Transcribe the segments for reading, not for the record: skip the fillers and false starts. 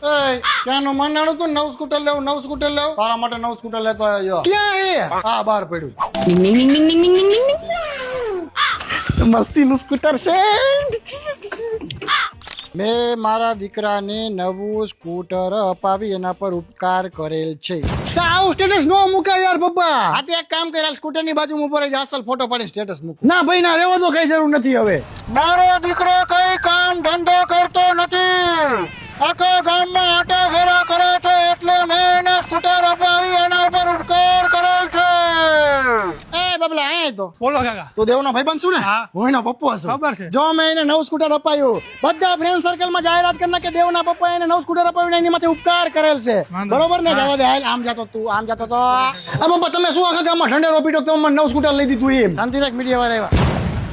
ક્યાંનું મનાણું તું નવું સ્કૂટર લેવું તારા માટે નવું સ્કૂટર લેતો આવ્યો ક્યાં હે હા બહાર પડ્યું મસ્તી નું સ્કૂટર છે મેં મારા દીકરાને નવું સ્કૂટર અપાવી એના પર ઉપકાર કરેલ છે આવું સ્ટેટસ નો મુકાય યાર પપ્પા આ તે એક કામ કર્યા સ્કૂટર ની બાજુ ઉપર જ અસલ ફોટો પાડી સ્ટેટસ મૂક ના ભાઈ ના રહેવા દો કઈ જરૂર નથી હવે મારો દીકરો કઈ કામ ધંધો કરતો નથી આખા ગામમાં આટા ફેરા કરે છે એટલે મેં એને સ્કૂટર અપાવી એના ઉપર ઉપકાર કરેલ છે એ બબલા આય તો બોલો કાકા તું દેવનો ભાઈબંધ છું ને હા. હું એનો પપ્પો છું ખબર છે. જો મેં એને નવું સ્કૂટર અપાયું બધા ફ્રેન્ડ સર્કલમાં જાહેરાત કરના કે દેવના પપ્પાએ એને નવું સ્કૂટર અપાવ્યું ને એની માથે ઉપકાર કરેલ છે વાંધો બરોબર ને હા. જવા દે હાલ આમ જાતો તું આમ જાતો તો આ પપ્પા તમે શું આખા ગામમાં ઠંડેરો પીટો કે મને નવું સ્કૂટર લઈ દીધું એમ શાંતિ રાખ મીડિયા વાળા આવ્યા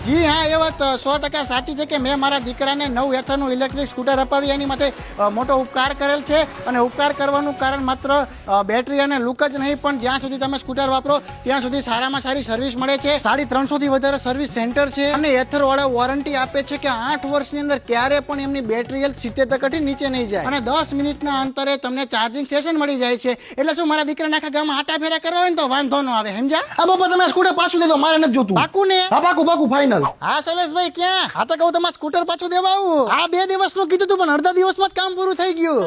જી હા એ વાત 100% સાચી છે કે મેં મારા દીકરાને નવું એથરનું ઇલેક્ટ્રિક સ્કૂટર અપાવી એની માથે મોટો ઉપકાર કરેલ છે અને ઉપકાર કરવાનું કારણ માત્ર બેટરી અને લુક જ નહીં પણ જ્યાં સુધી તમે સ્કૂટર વાપરો ત્યાં સુધી સારામાં સારી સર્વિસ મળે છે 350 થી વધારે સર્વિસ સેન્ટર છે અને એથર વાળા વોરંટી આપે છે કે 8 વર્ષની અંદર ક્યારે પણ એમની બેટરી હેલ્થ 70% થી નીચે નહીં જાય અને 10 મિનિટના અંતરે તમને ચાર્જિંગ સ્ટેશન મળી જાય છે એટલે શું મારા દીકરાને આખા ગામમાં આટા ફેરા કરવા હોય ને તો વાંધો ન આવે સમજ્યા આ બાપા તમે સ્કૂટર પાછું દે દો મારે નથી જોતું પાકું ને હા પાકું ફાઇનલ હા શૈલેષભાઈ ક્યાં હા તો કહું તમારે સ્કૂટર પાછું દેવા આવું આ 2 દિવસનું કીધું તું પણ અડધા દિવસમાં જ કામ પૂરું થઈ ગયું